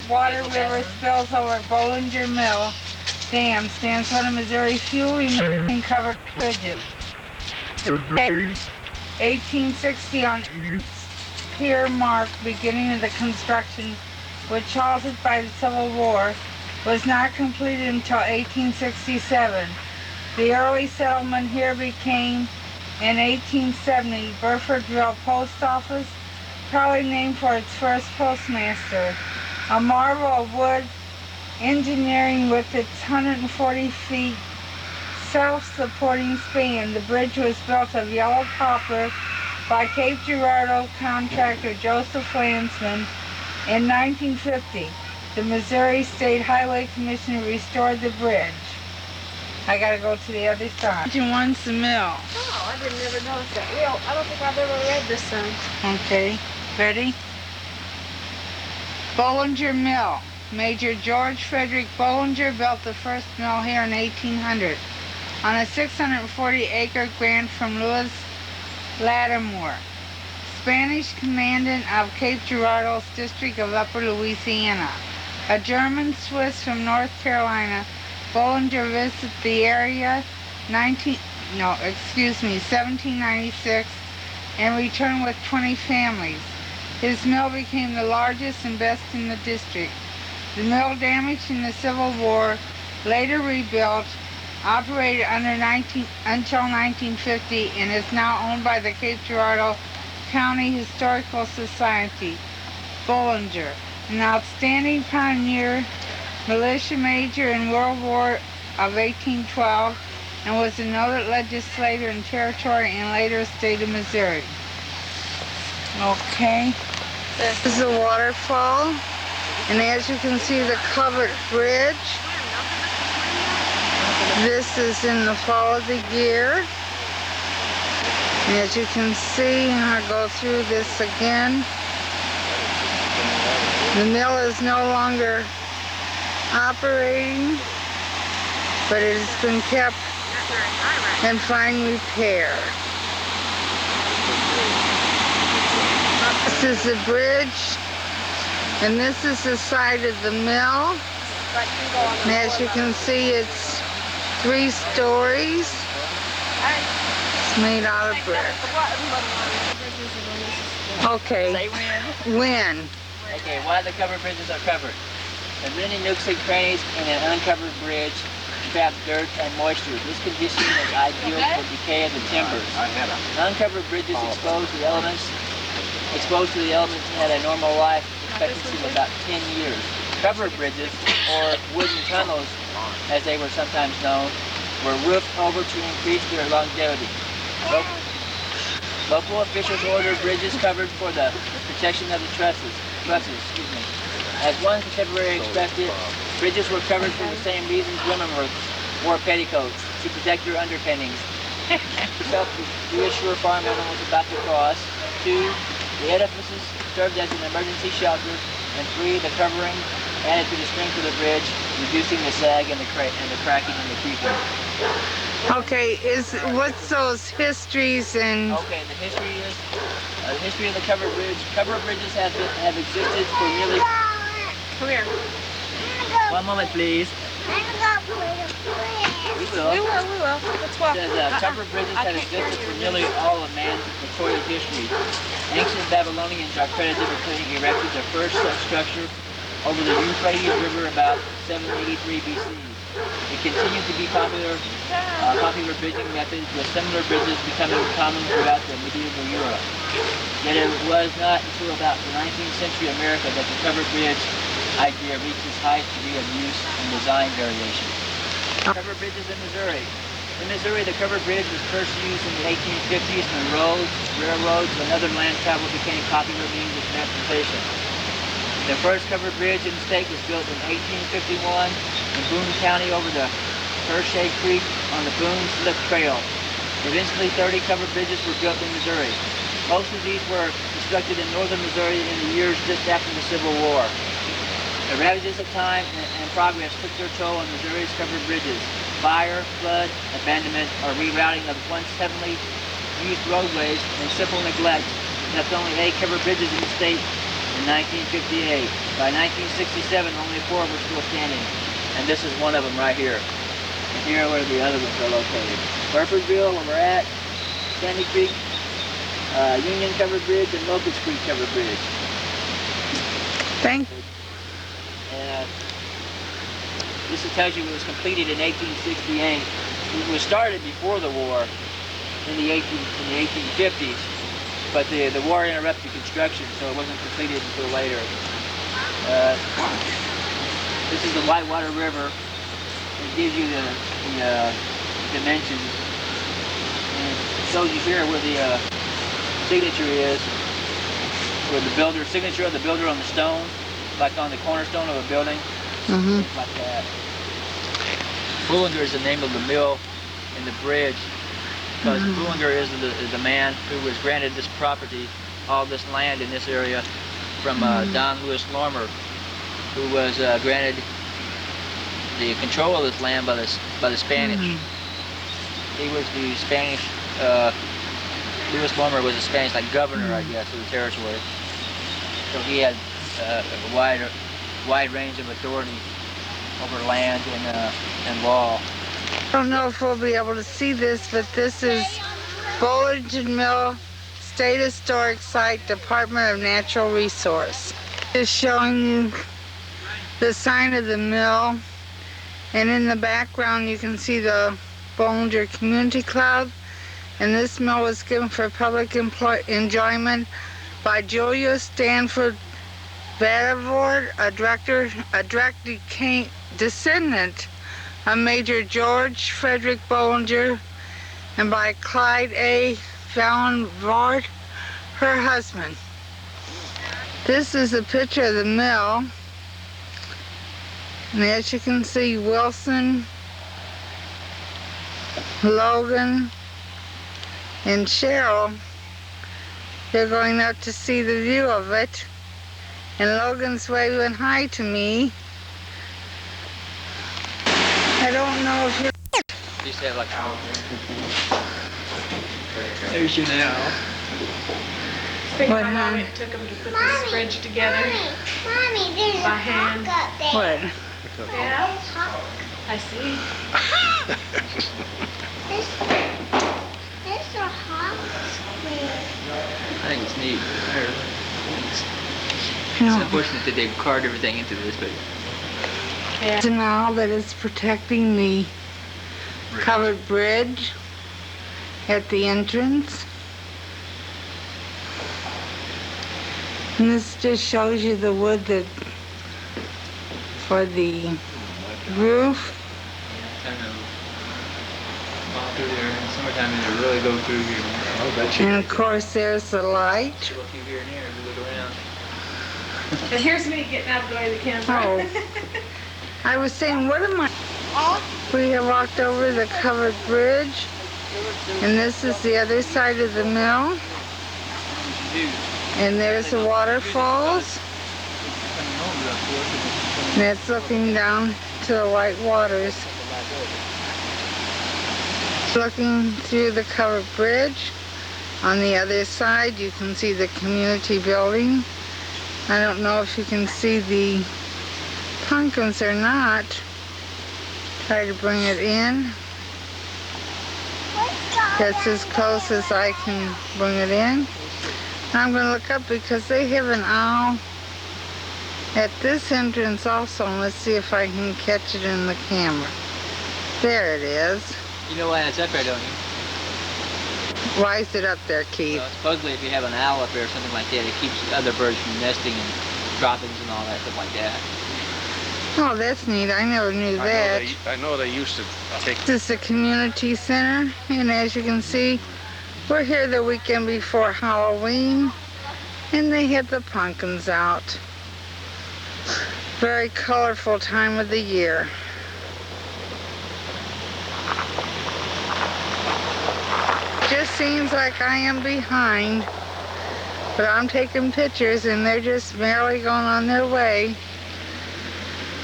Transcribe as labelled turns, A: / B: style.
A: water river spills over Bollinger Mill Dam stands one of Missouri's few remaining covered bridges. The 1860 on pier mark beginning of the construction, which halted by the Civil War, was not completed until 1867. The early settlement here became, in 1870, Burfordville Post Office, probably named for its first postmaster. A marvel of wood engineering with its 140 feet self-supporting span. The bridge was built of yellow poplar by Cape Girardeau contractor Joseph Lansman in 1950. The Missouri State Highway Commission restored the bridge. I gotta go to the other side. One's the mill.
B: Oh, I didn't ever notice that. Well, I don't think I've ever read this one.
A: Okay, ready? Bollinger Mill. Major George Frederick Bollinger built the first mill here in 1800 on a 640-acre grant from Louis Lattimore, Spanish commandant of Cape Girardeau's district of Upper Louisiana. A German Swiss from North Carolina, Bollinger visited the area 1796 and returned with 20 families. His mill became the largest and best in the district. The mill, damaged in the Civil War, later rebuilt, operated until 1950 and is now owned by the Cape Girardeau County Historical Society. Bollinger, an outstanding pioneer, militia major in World War of 1812, and was a noted legislator in territory and later state of Missouri. Okay, this is a waterfall, and as you can see, the covered bridge. This is in the fall of the year. And as you can see, I'll go through this again. The mill is no longer operating, but it has been kept in fine repair. This is the bridge, and this is the side of the mill. And as you can see, it's 3 stories. It's made out of brick. Okay.
C: Say
A: When?
C: Okay, why the covered bridges are covered. The many nooks and crannies in an uncovered bridge trap dirt and moisture. This condition is ideal for decay of the timbers. Uncovered bridges exposed to the elements had a normal life expectancy of about 10 years. Covered bridges, or wooden tunnels as they were sometimes known, were roofed over to increase their longevity. Local officials ordered bridges covered for the protection of the trusses. As one contemporary expressed it, bridges were covered for the same reasons women wore petticoats, to protect their underpinnings. To reassure farm animals about to cross. 2, the edifices served as an emergency shelter. And 3, the covering added to the strength of the bridge, reducing the sag and the cracking and the creaking.
A: Okay, what's those histories and...
C: Okay, the history is the history of the covered bridge. Covered bridges have existed for nearly...
B: Come here.
C: 1 moment, please. We will.
B: We will. Let's walk.
C: Covered bridges have existed for nearly all of man's recorded history. Ancient Babylonians are credited with having erected the first such structure over the Euphrates River about 783 BC. It continued to be popular bridging method, with similar bridges becoming common throughout the medieval Europe. Yet it was not until about the 19th century America that the covered bridge idea reached its highest degree of use and design variation. Covered bridges in Missouri. In Missouri, the covered bridge was first used in the 1850s when roads, railroads, and other land travel became popular means of transportation. The first covered bridge in the state was built in 1851 in Boone County over the Hershey Creek on the Boone Slip Trail. Eventually, 30 covered bridges were built in Missouri. Most of these were constructed in northern Missouri in the years just after the Civil War. The ravages of time and progress took their toll on Missouri's covered bridges. Fire, flood, abandonment, or rerouting of once heavily used roadways and simple neglect left only 8 covered bridges in the state in 1958. By 1967, only 4 were still standing, and this is one of them right here. And here are where the other ones are located. Burfordville, where we're at, Sandy Creek, Union Covered Bridge, and Locust Creek Covered Bridge.
A: Thank you.
C: And this tells you it was completed in 1868. It was started before the war in the 1850s, but the war interrupted construction, so it wasn't completed until later. This is the Whitewater River. It gives you the dimensions. And it shows you here where the signature is, where the builder, signature of the builder on the stone, like on the cornerstone of a building, things like that. Bollinger is the name of the mill and the bridge, because Bollinger is the man who was granted this property, all this land in this area, from Don Lewis Lorimer, who was granted the control of this land by the Spanish. He was the Spanish. Lewis Lorimer was the Spanish governor, I guess, of the territory. So he had a wide range of authority over land and law.
A: I don't know if we'll be able to see this, but this is Bollinger Mill, State Historic Site, Department of Natural Resource. Just showing you the sign of the mill, and in the background you can see the Bollinger Community Club, and this mill was given for public enjoyment by Julius Stanford Vandervoort, a direct descendant of Major George Frederick Bollinger, and by Clyde A. Vandervoort, her husband. This is a picture of the mill, and as you can see, Wilson, Logan, and Cheryl, they're going up to see the view of it, and Logan's waving hi to me. I don't know if you
C: Used to have there's you now.
B: Think
A: What,
B: how long
A: Mom?
B: it took them to put this bridge together
D: Mommy, there's
B: by
D: a
B: hand.
D: hawk up there.
A: what?
B: Yeah,
D: There's a hawk.
B: I see.
D: There's a hawk square.
C: I think it's neat. It's
A: No.
C: unfortunate that they've carved everything into this, but
B: Yeah.
A: Now that is protecting the covered bridge at the entrance. And this just shows you the wood that for the roof.
C: kind of walk through there in summertime and they really go through here. Oh, bet
A: And of course there's the light.
C: Go through here and here as we look around.
B: And here's me getting out of the way of the camera.
A: Oh. I was saying, what am I?
B: Oh,
A: We have walked over the covered bridge, and this is the other side of the mill, and there's the waterfalls, and it's looking down to the white waters. Looking through the covered bridge, on the other side you can see the community building. I don't know if you can see the pumpkins or not. Try to bring it in. That's as close as I can bring it in. I'm going to look up because they have an owl at this entrance also. And let's see if I can catch it in the camera. There it is.
C: You know why that's up there, don't you?
A: Why is it up there, Keith?
C: Well, supposedly if you have an owl up there or something like that, it keeps other birds from nesting and droppings and all that stuff like that.
A: Oh, that's neat. I never knew that.
E: I know they used to take.
A: This is the community center, and as you can see, we're here the weekend before Halloween, and they had the pumpkins out. Very colorful time of the year. Just seems like I am behind, but I'm taking pictures and they're just merrily going on their way.